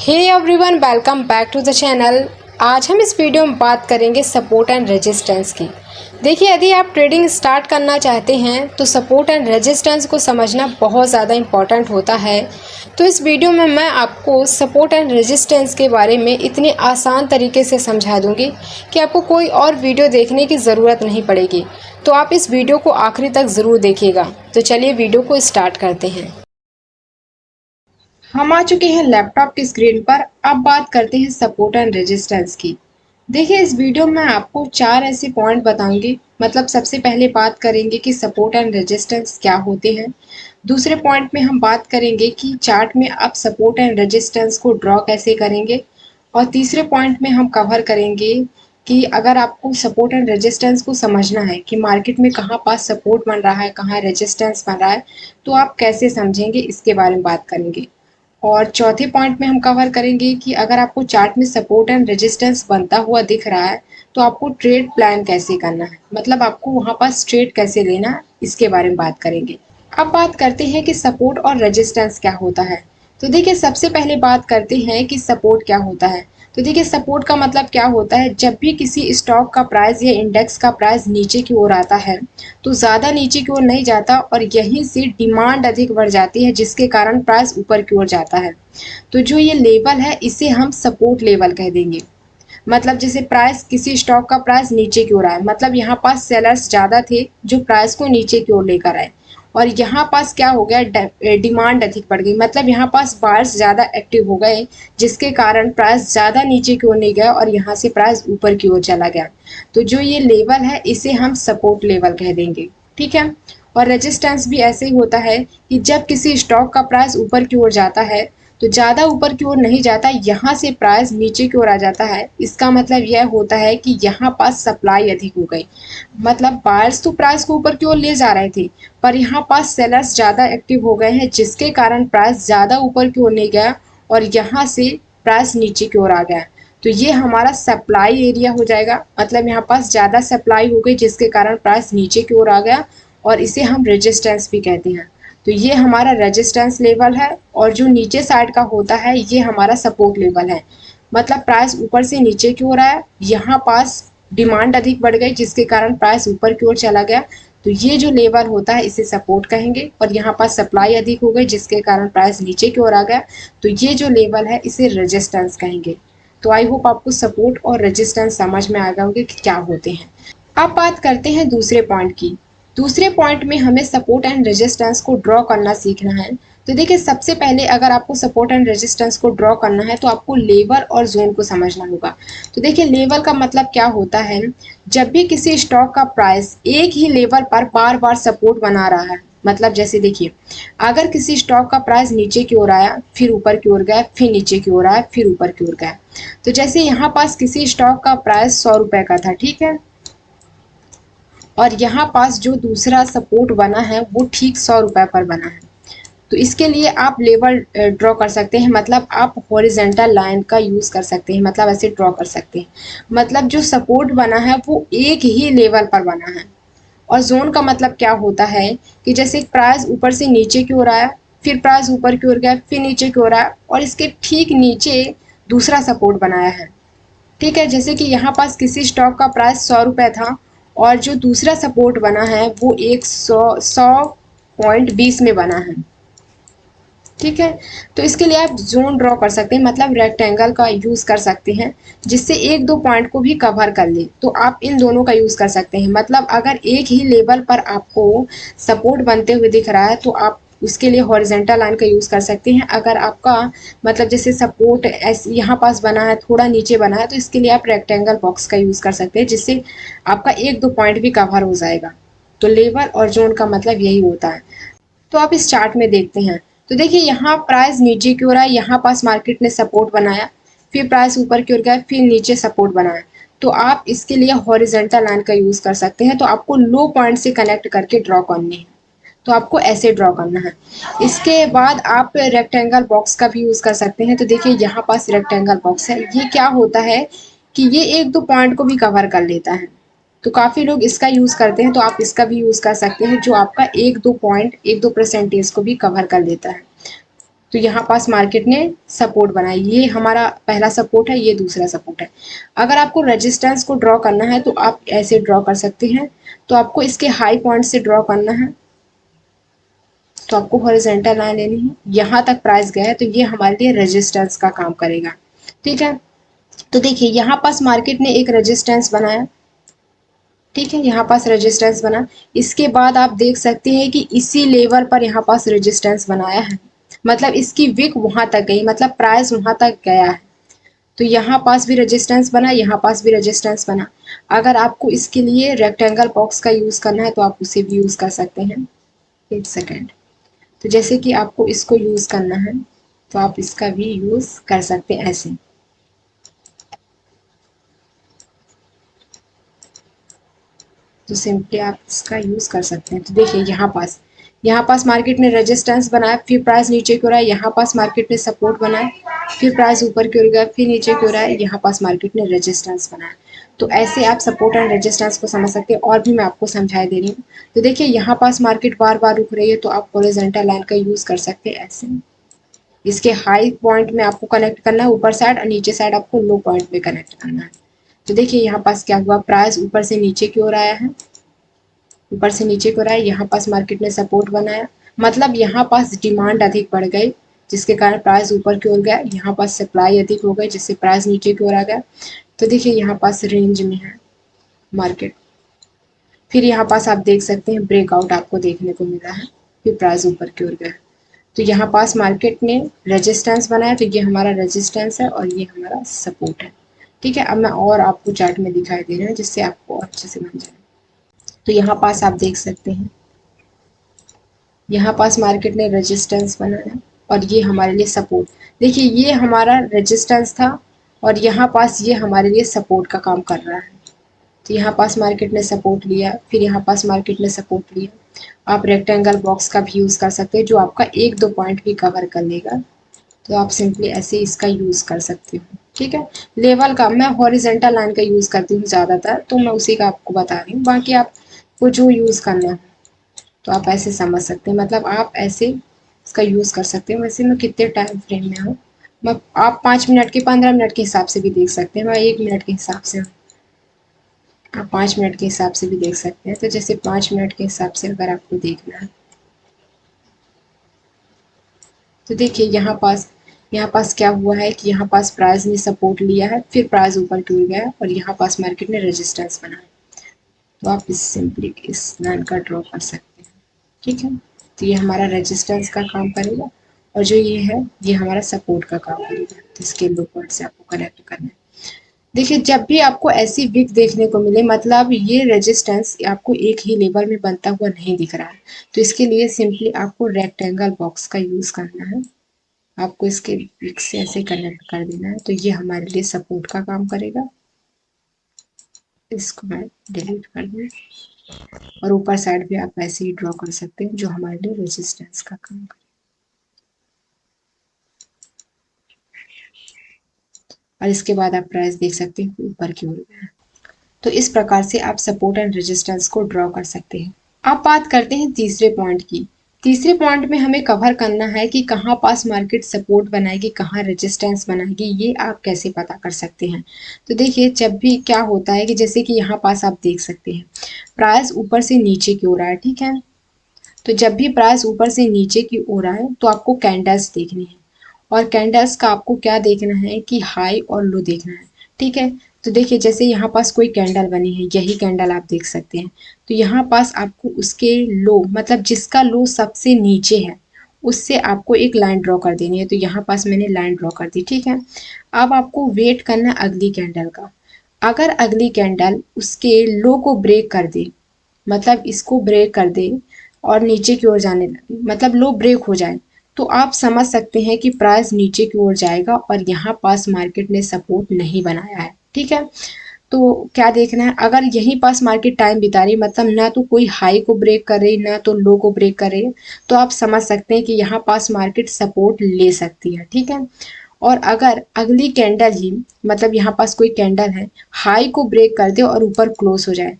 Hey everyone, welcome back to the channel. आज हम इस वीडियो में बात करेंगे सपोर्ट एंड रेजिस्टेंस की। देखिए, यदि आप ट्रेडिंग स्टार्ट करना चाहते हैं तो सपोर्ट एंड रेजिस्टेंस को समझना बहुत ज़्यादा इम्पॉर्टेंट होता है। तो इस वीडियो में मैं आपको सपोर्ट एंड रेजिस्टेंस के बारे में इतने आसान तरीके से समझा दूंगी कि आपको कोई और वीडियो देखने की ज़रूरत नहीं पड़ेगी। तो आप इस वीडियो को आखिरी तक ज़रूर देखिएगा। तो चलिए वीडियो को स्टार्ट करते हैं। हम आ चुके हैं लैपटॉप की स्क्रीन पर। अब बात करते हैं सपोर्ट एंड रेजिस्टेंस की। देखिए, इस वीडियो में आपको 4 ऐसे पॉइंट बताऊंगी। मतलब सबसे पहले बात करेंगे कि सपोर्ट एंड रेजिस्टेंस क्या होते हैं। दूसरे पॉइंट में हम बात करेंगे कि चार्ट में आप सपोर्ट एंड रेजिस्टेंस को ड्रॉ कैसे करेंगे। और तीसरे पॉइंट में हम कवर करेंगे कि अगर आपको सपोर्ट एंड रेजिस्टेंस को समझना है कि मार्केट में कहाँ पास सपोर्ट बन रहा है, कहाँ रेजिस्टेंस बन रहा है, तो आप कैसे समझेंगे, इसके बारे में बात करेंगे। और चौथे पॉइंट में हम कवर करेंगे कि अगर आपको चार्ट में सपोर्ट एंड रेजिस्टेंस बनता हुआ दिख रहा है तो आपको ट्रेड प्लान कैसे करना है, मतलब आपको वहां पास ट्रेड कैसे लेना है, इसके बारे में बात करेंगे। अब बात करते हैं कि सपोर्ट और रेजिस्टेंस क्या होता है। तो देखिए, सबसे पहले बात करते हैं कि सपोर्ट क्या होता है। तो देखिए, सपोर्ट का मतलब क्या होता है, जब भी किसी स्टॉक का प्राइस या इंडेक्स का प्राइस नीचे की ओर आता है तो ज़्यादा नीचे की ओर नहीं जाता और यहीं से डिमांड अधिक बढ़ जाती है, जिसके कारण प्राइस ऊपर की ओर जाता है। तो जो ये लेवल है इसे हम सपोर्ट लेवल कह देंगे। मतलब जैसे प्राइस, किसी स्टॉक का प्राइस नीचे की ओर आए, मतलब यहाँ पास सेलर्स ज़्यादा थे जो प्राइस को नीचे की ओर लेकर आए, और यहाँ पास क्या हो गया, डिमांड अधिक बढ़ गई, मतलब यहाँ पास बायर्स ज़्यादा एक्टिव हो गए, जिसके कारण प्राइस ज़्यादा नीचे की ओर नहीं गया और यहाँ से प्राइस ऊपर की ओर चला गया। तो जो ये लेवल है इसे हम सपोर्ट लेवल कह देंगे, ठीक है। और रेजिस्टेंस भी ऐसे ही होता है कि जब किसी स्टॉक का प्राइस ऊपर की ओर जाता है तो ज़्यादा ऊपर की ओर नहीं जाता, यहाँ से प्राइस नीचे की ओर आ जाता है। इसका मतलब यह होता है कि यहाँ पास सप्लाई अधिक हो गई, मतलब बायर्स तो प्राइस को ऊपर की ओर ले जा रहे थे पर यहाँ पास सेलर्स ज़्यादा एक्टिव हो गए हैं, जिसके कारण प्राइस ज़्यादा ऊपर की ओर नहीं गया और यहाँ से प्राइस नीचे की ओर आ गया। तो ये हमारा सप्लाई एरिया हो जाएगा, मतलब यहाँ पास ज़्यादा सप्लाई हो गई जिसके कारण प्राइस नीचे की ओर आ गया, और इसे हम रेजिस्टेंस भी कहते हैं। तो ये हमारा रेजिस्टेंस लेवल है, और जो नीचे साइड का होता है ये हमारा सपोर्ट लेवल है। मतलब प्राइस ऊपर से नीचे की ओर आया, यहाँ पास डिमांड अधिक बढ़ गई जिसके कारण प्राइस ऊपर की ओर चला गया, तो ये जो लेवल होता है इसे सपोर्ट कहेंगे। और यहाँ पास सप्लाई अधिक हो गई जिसके कारण प्राइस नीचे की ओर आ गया, तो ये जो लेवल है इसे रेजिस्टेंस कहेंगे। तो आई होप आपको सपोर्ट और रेजिस्टेंस समझ में आ गए होंगे कि क्या होते हैं। अब बात करते हैं दूसरे पॉइंट की। दूसरे पॉइंट में हमें सपोर्ट एंड रेजिस्टेंस को ड्रॉ करना सीखना है। तो देखिए, सबसे पहले अगर आपको सपोर्ट एंड रेजिस्टेंस को ड्रॉ करना है तो आपको लेवल और जोन को समझना होगा। तो देखिए, लेवल का मतलब क्या होता है, जब भी किसी स्टॉक का प्राइस एक ही लेवल पर बार बार सपोर्ट बना रहा है, मतलब जैसे देखिए, अगर किसी स्टॉक का प्राइस नीचे की ओर आया, फिर ऊपर की ओर गया, फिर नीचे की ओर आया, फिर ऊपर की ओर गया। तो जैसे यहाँ पास किसी स्टॉक का प्राइस 100 रुपए का था, ठीक है, और यहाँ पास जो दूसरा सपोर्ट बना है वो ठीक 100 रुपए पर बना है। तो इसके लिए आप लेवल ड्रॉ कर सकते हैं, मतलब आप हॉरिजेंटल लाइन का यूज कर सकते हैं, मतलब ऐसे ड्रॉ कर सकते हैं। मतलब जो सपोर्ट बना है वो एक ही लेवल पर बना है। और जोन का मतलब क्या होता है कि जैसे प्राइस ऊपर से नीचे की ओर आया, फिर प्राइस ऊपर की ओर गया, फिर नीचे की ओर आया, और इसके ठीक नीचे दूसरा सपोर्ट बनाया है, ठीक है। जैसे कि यहाँ पास किसी स्टॉक का प्राइस 100 रुपए था और जो दूसरा सपोर्ट बना है वो एक 100.20 में बना है, ठीक है। तो इसके लिए आप जोन ड्रॉ कर सकते हैं, मतलब रेक्टेंगल का यूज कर सकते हैं, जिससे एक दो पॉइंट को भी कवर कर ले। तो आप इन दोनों का यूज कर सकते हैं, मतलब अगर एक ही लेवल पर आपको सपोर्ट बनते हुए दिख रहा है तो आप उसके लिए हॉरिजेंटल लाइन का यूज कर सकते हैं। अगर आपका मतलब जैसे सपोर्ट ऐसे यहाँ पास बना है, थोड़ा नीचे बना है, तो इसके लिए आप रेक्टेंगल बॉक्स का यूज कर सकते हैं, जिससे आपका एक दो पॉइंट भी कवर हो जाएगा। तो लेवल और जोन का मतलब यही होता है। तो आप इस चार्ट में देखते हैं, तो देखिए यहाँ प्राइस नीचे की ओर आया, यहाँ पास मार्केट ने सपोर्ट बनाया, फिर प्राइस ऊपर की ओर गया, फिर नीचे सपोर्ट बनाया। तो आप इसके लिए हॉरिजेंटल लाइन का यूज कर सकते हैं। तो आपको लो पॉइंट से कनेक्ट करके ड्रॉ करने हैं, तो आपको ऐसे ड्रॉ करना है। इसके बाद आप रेक्टेंगल बॉक्स का भी यूज कर सकते हैं। तो देखिए, यहाँ पास रेक्टेंगल बॉक्स है, ये क्या होता है कि ये एक दो पॉइंट को भी कवर कर लेता है। तो काफ़ी लोग इसका यूज़ करते हैं, तो आप इसका भी यूज़ कर सकते हैं, जो आपका एक दो पॉइंट, एक दो परसेंटेज को भी कवर कर लेता है। तो यहाँ पास मार्केट ने सपोर्ट बनाया, ये हमारा पहला सपोर्ट है, ये दूसरा सपोर्ट है। अगर आपको रेजिस्टेंस को ड्रॉ करना है तो आप ऐसे ड्रॉ कर सकते हैं। तो आपको इसके हाई पॉइंट से ड्रॉ करना है, तो आपको हॉरिजॉन्टल लाइन लेनी है, यहाँ तक प्राइस गया है तो ये हमारे लिए रेजिस्टेंस का काम करेगा, ठीक है। तो देखिए यहाँ पास मार्केट ने एक रेजिस्टेंस बनाया, ठीक है, यहाँ पास रेजिस्टेंस बना। इसके बाद आप देख सकते हैं कि इसी लेवल पर यहाँ पास रेजिस्टेंस बनाया है, मतलब इसकी विक वहां तक गई, मतलब प्राइस वहां तक गया है। तो यहाँ पास भी रेजिस्टेंस बना, यहाँ पास भी रेजिस्टेंस बना। अगर आपको इसके लिए रेक्टेंगल बॉक्स का यूज करना है तो आप उसे भी यूज कर सकते हैं। एक सेकेंड। तो जैसे कि आपको इसको यूज करना है तो आप इसका भी यूज कर सकते हैं ऐसे। तो सिंपली आप इसका यूज कर सकते हैं। तो देखिए यहाँ पास मार्केट ने रेजिस्टेंस बनाया, फिर प्राइस नीचे क्यों रहा है, यहाँ पास मार्केट ने सपोर्ट बनाया, फिर प्राइस ऊपर क्यों गया, फिर नीचे क्यों रहा है, यहाँ पास मार्केट ने रेजिस्टेंस बनाया। तो ऐसे आप सपोर्ट एंड रेजिस्टेंस को समझ सकते हैं, और भी मैं आपको समझा दे रही हूँ। तो देखिए यहाँ पास मार्केट बार बार रुक रही है तो आप हॉरिजॉन्टल लाइन का यूज कर सकते हैं ऐसे। इसके हाई पॉइंट में आपको कनेक्ट करना है ऊपर साइड, और नीचे साइड आपको लो पॉइंट में कनेक्ट करना है। तो देखिए यहाँ पास क्या हुआ, प्राइस ऊपर से नीचे की ओर आया है, ऊपर से नीचे को रहा है, यहाँ पास मार्केट ने सपोर्ट बनाया, मतलब यहाँ पास डिमांड अधिक बढ़ गई जिसके कारण प्राइस ऊपर की ओर गया, यहाँ पास सप्लाई अधिक हो गई जिससे प्राइस नीचे की ओर आ गया। तो देखिए यहाँ पास रेंज में है मार्केट। फिर यहाँ पास आप देख सकते हैं ब्रेकआउट आपको देखने को मिला है, फिर प्राइस ऊपर की ओर गया। तो यहाँ पास मार्केट ने रेजिस्टेंस बनाया, तो ये हमारा रेजिस्टेंस है और ये हमारा सपोर्ट है, ठीक है। अब मैं और आपको चार्ट में दिखाई दे रहा है जिससे आपको अच्छे से समझ जाए। तो यहाँ पास आप देख सकते हैं, यहाँ पास मार्केट ने रेजिस्टेंस बनाया और ये हमारे लिए सपोर्ट। देखिए ये हमारा रेजिस्टेंस था और यहाँ पास ये हमारे लिए सपोर्ट का काम कर रहा है। तो यहाँ पास मार्केट ने सपोर्ट लिया, फिर यहाँ पास मार्केट ने सपोर्ट लिया। आप रेक्टेंगल बॉक्स का भी यूज़ कर सकते हैं जो आपका एक दो पॉइंट भी कवर कर लेगा। तो आप सिंपली ऐसे इसका यूज़ कर सकते हो, ठीक है। लेवल का मैं हॉरिजेंटल लाइन का यूज़ करती हूँ ज़्यादातर, तो मैं उसी का आपको बता रही हूँ। बाकी आपको जो यूज़ करना है तो आप ऐसे समझ सकते हैं, मतलब आप ऐसे इसका यूज़ कर सकते हैं। वैसे मैं कितने टाइम फ्रेम में हूँ, मैं आप 5 मिनट के 15 मिनट के हिसाब से भी देख सकते हैं, मैं 1 मिनट के हिसाब से हूँ, आप 5 मिनट के हिसाब से भी देख सकते हैं। तो जैसे 5 मिनट के हिसाब से अगर आपको देखना है तो देखिए यहाँ पास क्या हुआ है कि यहाँ पास प्राइस ने सपोर्ट लिया है, फिर प्राइस ऊपर की ओर गया और यहाँ पास मार्केट ने रेजिस्टेंस बनाया। तो आप इस सिंपली इस लाइन का ड्रॉ कर सकते हैं, ठीक है। तो ये हमारा रेजिस्टेंस का काम करेगा और जो ये है ये हमारा सपोर्ट का काम करेगा। तो इसके लो पॉइंट से आपको कनेक्ट करना है। देखिए जब भी आपको ऐसी विक देखने को मिले, मतलब ये रेजिस्टेंस आपको एक ही लेवल में बनता हुआ नहीं दिख रहा है, तो इसके लिए सिंपली आपको रेक्टेंगल बॉक्स का यूज़ करना है। आपको इसके विक से ऐसे कनेक्ट कर देना है, तो ये हमारे लिए सपोर्ट का काम करेगा। इसको मैं डिलीट कर दूँ और ऊपर साइड भी आप ऐसे ही ड्रॉ कर सकते हैं जो हमारे लिए रेजिस्टेंस का काम करे। और इसके बाद आप प्राइस देख सकते हैं ऊपर की ओर गया। तो इस प्रकार से आप सपोर्ट एंड रेजिस्टेंस को ड्रॉ कर सकते हैं। अब बात करते हैं तीसरे पॉइंट की। तीसरे पॉइंट में हमें कवर करना है कि कहाँ पास मार्केट सपोर्ट बनाएगी, कहाँ रेजिस्टेंस बनाएगी, ये आप कैसे पता कर सकते हैं। तो देखिए जब भी क्या होता है कि जैसे कि यहाँ पास आप देख सकते हैं प्राइस ऊपर से नीचे की ओर आया, ठीक है। तो जब भी प्राइस ऊपर से नीचे की ओर आए तो आपको कैंडल्स देखनी है, और कैंडल्स का आपको क्या देखना है कि हाई और लो देखना है, ठीक है। तो देखिए जैसे यहाँ पास कोई कैंडल बनी है, यही कैंडल आप देख सकते हैं। तो यहाँ पास आपको उसके लो, मतलब जिसका लो सबसे नीचे है उससे आपको एक लाइन ड्रॉ कर देनी है। तो यहाँ पास मैंने लाइन ड्रॉ कर दी, ठीक है। अब आपको वेट करना अगली कैंडल का। अगर अगली कैंडल उसके लो को ब्रेक कर दे, मतलब इसको ब्रेक कर दे और नीचे की ओर जाने लगे, मतलब लो ब्रेक हो जाए, तो आप समझ सकते हैं कि प्राइस नीचे की ओर जाएगा और यहाँ पास मार्केट ने सपोर्ट नहीं बनाया है, ठीक है। तो क्या देखना है, अगर यहीं पास मार्केट टाइम बिता रही, मतलब ना तो कोई हाई को ब्रेक कर रही ना तो लो को ब्रेक कर रही है, तो आप समझ सकते हैं कि यहाँ पास मार्केट सपोर्ट ले सकती है, ठीक है। और अगर अगली कैंडल ही, मतलब यहाँ पास कोई कैंडल है, हाई को ब्रेक कर दे और ऊपर क्लोज हो जाए,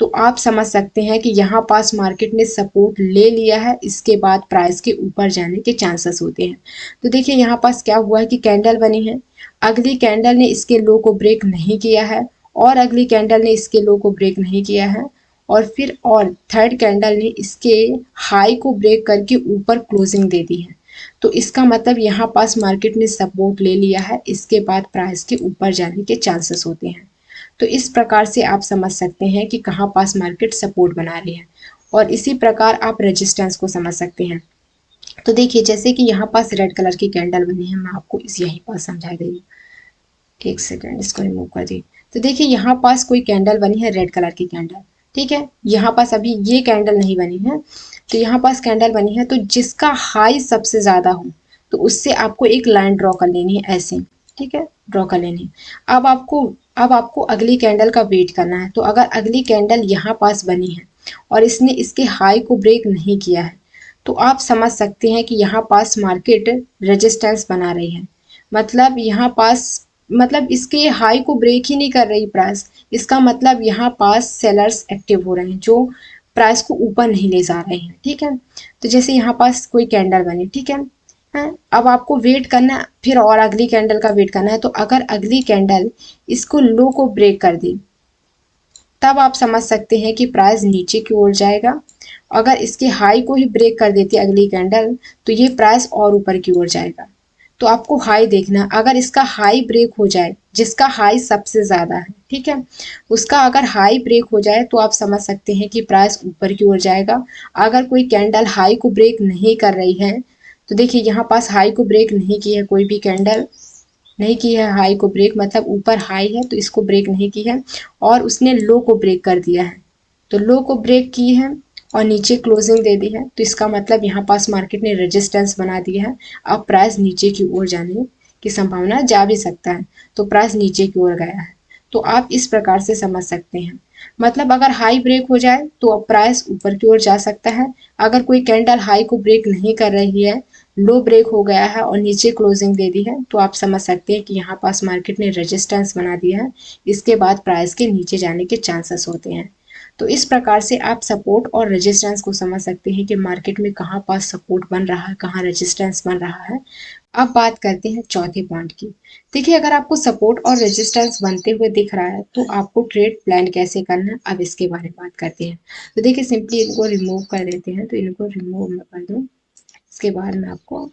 तो आप समझ सकते हैं कि यहाँ पास मार्केट ने सपोर्ट ले लिया है, इसके बाद प्राइस के ऊपर जाने के चांसेस होते हैं। तो देखिए यहाँ पास क्या हुआ है कि कैंडल बनी है, अगली कैंडल ने इसके लो को ब्रेक नहीं किया है, और अगली कैंडल ने इसके लो को ब्रेक नहीं किया है, और फिर और थर्ड कैंडल ने इसके हाई को ब्रेक करके ऊपर क्लोजिंग दे दी है। तो इसका मतलब यहाँ पास मार्केट ने सपोर्ट ले लिया है, इसके बाद प्राइस के ऊपर जाने के चांसेस होते हैं। तो इस प्रकार से आप समझ सकते हैं कि कहाँ पास मार्केट सपोर्ट बना रही है, और इसी प्रकार आप रेजिस्टेंस को समझ सकते हैं। तो देखिए जैसे कि यहाँ पास रेड कलर की कैंडल बनी है, मैं आपको इस यहीं पास समझा रही हूँ, एक सेकेंड इसको रिमूव कर दी। तो देखिए यहाँ पास कोई कैंडल बनी है, रेड कलर की कैंडल, ठीक है, यहाँ पास अभी ये कैंडल नहीं बनी है, तो यहाँ पास कैंडल बनी है, तो जिसका हाई सबसे ज्यादा हो तो उससे आपको एक लाइन ड्रॉ कर लेनी है ऐसे, ठीक है, ड्रॉ कर लेनी है। अब आपको अगली कैंडल का वेट करना है। तो अगर अगली कैंडल यहाँ पास बनी है और इसने इसके हाई को ब्रेक नहीं किया है, तो आप समझ सकते हैं कि यहाँ पास मार्केट रेजिस्टेंस बना रही है। मतलब यहाँ पास, मतलब इसके हाई को ब्रेक ही नहीं कर रही प्राइस, इसका मतलब यहाँ पास सेलर्स एक्टिव हो रहे हैं जो प्राइस को ऊपर नहीं ले जा रहे हैं, ठीक है। तो जैसे यहाँ पास कोई कैंडल बनी, ठीक है, अब आपको वेट करना है, फिर और अगली कैंडल का वेट करना है। तो अगर अगली कैंडल इसको लो को ब्रेक कर दी, तब आप समझ सकते हैं कि प्राइस नीचे की ओर जाएगा। अगर इसके हाई को ही ब्रेक कर देती है अगली कैंडल, तो ये प्राइस और ऊपर की ओर जाएगा। तो आपको हाई देखना, अगर इसका हाई ब्रेक हो जाए, जिसका हाई सबसे ज्यादा है, ठीक है, उसका अगर हाई ब्रेक हो जाए तो आप समझ सकते हैं कि प्राइस ऊपर की ओर जाएगा। अगर कोई कैंडल हाई को ब्रेक नहीं कर रही है, तो देखिए यहाँ पास हाई को ब्रेक नहीं की है, कोई भी कैंडल नहीं की है हाई को ब्रेक, मतलब ऊपर हाई है तो इसको ब्रेक नहीं की है, और उसने लो को ब्रेक कर दिया है, तो लो को ब्रेक की है और नीचे क्लोजिंग दे दी है, तो इसका मतलब यहाँ पास मार्केट ने रेजिस्टेंस बना दिया है। अब प्राइस नीचे की ओर जाने की संभावना जा भी सकता है, तो प्राइस नीचे की ओर गया है। तो आप इस प्रकार से समझ सकते हैं, मतलब अगर हाई ब्रेक हो जाए तो अब प्राइस ऊपर की ओर जा सकता है। अगर कोई कैंडल हाई को ब्रेक नहीं कर रही है, लो ब्रेक हो गया है और नीचे क्लोजिंग दे दी है, तो आप समझ सकते हैं कि यहाँ पास मार्केट ने रेजिस्टेंस बना दिया है, इसके बाद प्राइस के नीचे जाने के चांसेस होते हैं। तो इस प्रकार से आप सपोर्ट और रेजिस्टेंस को समझ सकते हैं कि मार्केट में कहाँ पास सपोर्ट बन रहा है, कहाँ रेजिस्टेंस बन रहा है। अब बात करते हैं चौथे पॉइंट की। देखिए अगर आपको सपोर्ट और रेजिस्टेंस बनते हुए दिख रहा है तो आपको ट्रेड प्लान कैसे करना है, अब इसके बारे में बात करते हैं। तो देखिए सिंपली इनको रिमूव कर देते हैं, तो इनको रिमूव मैं कर दूं, इसके बाद मैं आपको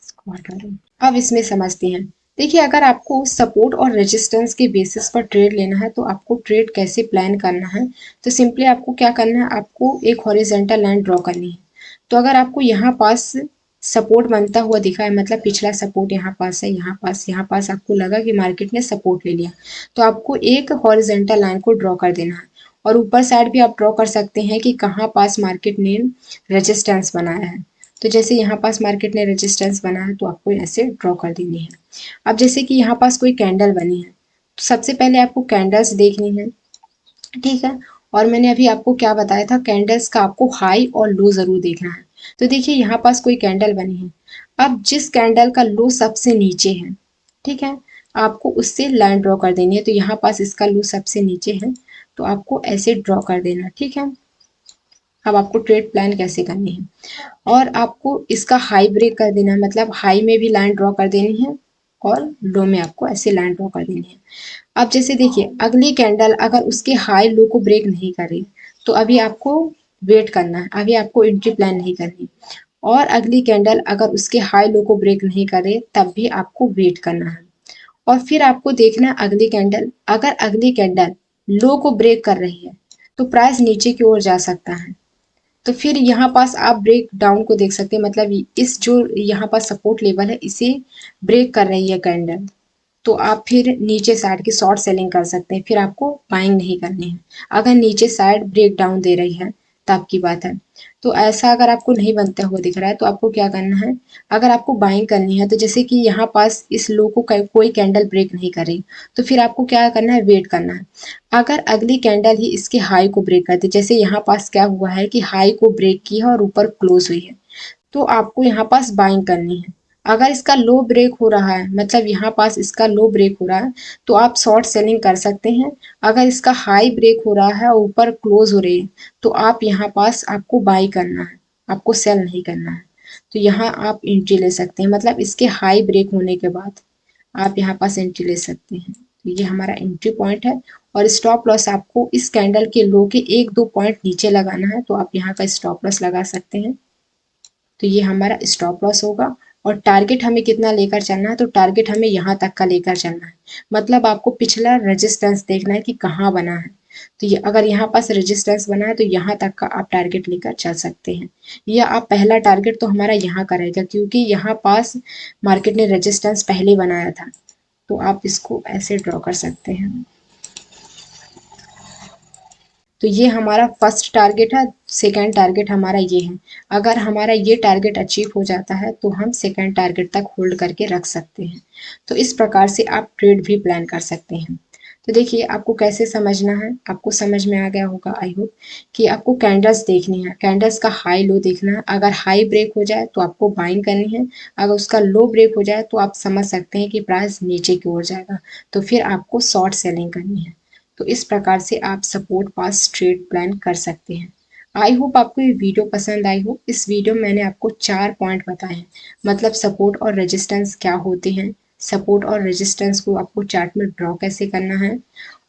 इसको हटा दूं। अब इसमें समझते हैं। देखिए अगर आपको सपोर्ट और रेजिस्टेंस के बेसिस पर ट्रेड लेना है तो आपको ट्रेड कैसे प्लान करना है, तो सिंपली आपको क्या करना है, आपको एक हॉरिजॉन्टल लाइन ड्रॉ करनी है। तो अगर आपको यहाँ पास सपोर्ट बनता हुआ दिखा है, मतलब पिछला सपोर्ट यहाँ पास है, यहाँ पास आपको लगा कि मार्केट ने सपोर्ट ले लिया, तो आपको एक हॉरिजॉन्टल लाइन को ड्रॉ कर देना है। और ऊपर साइड भी आप ड्रॉ कर सकते हैं कि कहाँ पास मार्केट ने रेजिस्टेंस बनाया है। तो जैसे यहाँ पास मार्केट ने रेजिस्टेंस बना है तो आपको ऐसे ड्रॉ कर देनी है। अब जैसे कि यहाँ पास कोई कैंडल बनी है, तो सबसे पहले आपको कैंडल्स देखनी है, ठीक है। और मैंने अभी आपको क्या बताया था, कैंडल्स का आपको हाई और लो जरूर देखना है। तो देखिए यहाँ पास कोई कैंडल बनी है, अब जिस कैंडल का लो सबसे नीचे है, ठीक है, आपको उससे लाइन ड्रॉ कर देनी है। तो यहाँ पास इसका लो सबसे नीचे है, तो आपको ऐसे ड्रॉ कर देना, ठीक है। अब आपको ट्रेड प्लान कैसे करनी है, और आपको इसका हाई ब्रेक कर देना है, मतलब हाई में भी लाइन ड्रॉ कर देनी है और लो में आपको ऐसे लाइन ड्रॉ कर देनी है। अब जैसे देखिए अगली कैंडल अगर उसके हाई लो को ब्रेक नहीं कर रही, तो अभी आपको वेट करना है, अभी आपको एंट्री प्लान नहीं करनी। और अगली कैंडल अगर उसके हाई लो को ब्रेक नहीं करे, तब भी आपको वेट करना है। और फिर आपको देखना है अगली कैंडल, अगर अगली कैंडल लो को ब्रेक कर रही है तो प्राइस नीचे की ओर जा सकता है। तो फिर यहाँ पास आप ब्रेक डाउन को देख सकते हैं, मतलब इस जो यहाँ पास सपोर्ट लेवल है इसे ब्रेक कर रही है कैंडल, तो आप फिर नीचे साइड की शॉर्ट सेलिंग कर सकते हैं, फिर आपको बाइंग नहीं करनी है। अगर नीचे साइड ब्रेक डाउन दे रही है तब की बात है। तो ऐसा अगर आपको नहीं बनता हुआ दिख रहा है तो आपको क्या करना है, अगर आपको बाइंग करनी है, तो जैसे कि यहाँ पास इस लो को कोई कैंडल ब्रेक नहीं कर रही, तो फिर आपको क्या करना है, वेट करना है। अगर अगली कैंडल ही इसके हाई को ब्रेक करती, जैसे यहाँ पास क्या हुआ है कि हाई को ब्रेक की है और ऊपर क्लोज हुई है, तो आपको यहाँ पास बाइंग करनी है। अगर इसका लो ब्रेक हो रहा है, मतलब यहाँ पास इसका लो ब्रेक हो रहा है, तो आप शॉर्ट सेलिंग कर सकते हैं। अगर इसका हाई ब्रेक हो रहा है और ऊपर क्लोज हो रही है, तो आप यहाँ पास आपको बाई करना है, आपको सेल नहीं करना है। तो यहाँ आप एंट्री ले सकते हैं, मतलब इसके हाई ब्रेक होने के बाद आप यहाँ पास एंट्री ले सकते हैं। तो ये हमारा एंट्री पॉइंट है। और स्टॉप लॉस आपको इस कैंडल के लो के 1-2 पॉइंट नीचे लगाना है, तो आप यहाँ का स्टॉप लॉस लगा सकते हैं। तो ये हमारा स्टॉप लॉस होगा। और टारगेट हमें कितना लेकर चलना है, तो टारगेट हमें यहाँ तक का लेकर चलना है। मतलब आपको पिछला रेजिस्टेंस देखना है कि कहाँ बना है। तो ये अगर यहाँ पास रेजिस्टेंस बना है, तो यहाँ तक का आप टारगेट लेकर चल सकते हैं। या आप पहला टारगेट तो हमारा यहाँ का रहेगा, क्योंकि यहाँ पास मार्केट ने रेजिस्टेंस पहले बनाया था। तो आप इसको ऐसे ड्रॉ कर सकते हैं। तो ये हमारा फर्स्ट टारगेट है, सेकंड टारगेट हमारा ये है। अगर हमारा ये टारगेट अचीव हो जाता है, तो हम सेकंड टारगेट तक होल्ड करके रख सकते हैं। तो इस प्रकार से आप ट्रेड भी प्लान कर सकते हैं। तो देखिए आपको कैसे समझना है, आपको समझ में आ गया होगा आई होप, कि आपको कैंडल्स देखनी है, कैंडल्स का हाई लो देखना है। अगर हाई ब्रेक हो जाए तो आपको बाइंग करनी है। अगर उसका लो ब्रेक हो जाए तो आप समझ सकते हैं कि प्राइस नीचे की ओर जाएगा, तो फिर आपको शॉर्ट सेलिंग करनी है। तो इस प्रकार से आप सपोर्ट पास ट्रेड प्लान कर सकते हैं। आई होप आपको ये वीडियो पसंद आई हो। इस वीडियो में मैंने आपको 4 पॉइंट बताए हैं, मतलब सपोर्ट और रेजिस्टेंस क्या होते हैं, सपोर्ट और रेजिस्टेंस को आपको चार्ट में ड्रॉ कैसे करना है,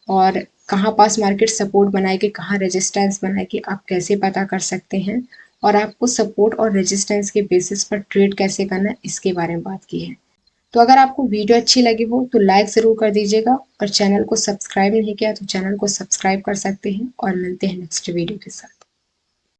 और कहाँ पास मार्केट सपोर्ट बनाएगी, कहाँ रेजिस्टेंस बनाएगी, आप कैसे पता कर सकते हैं, और आपको सपोर्ट और रेजिस्टेंस के बेसिस पर ट्रेड कैसे करना है, इसके बारे में बात की है। तो अगर आपको वीडियो अच्छी लगी हो तो लाइक ज़रूर कर दीजिएगा, और चैनल को सब्सक्राइब नहीं किया तो चैनल को सब्सक्राइब कर सकते हैं। और मिलते हैं नेक्स्ट वीडियो के साथ।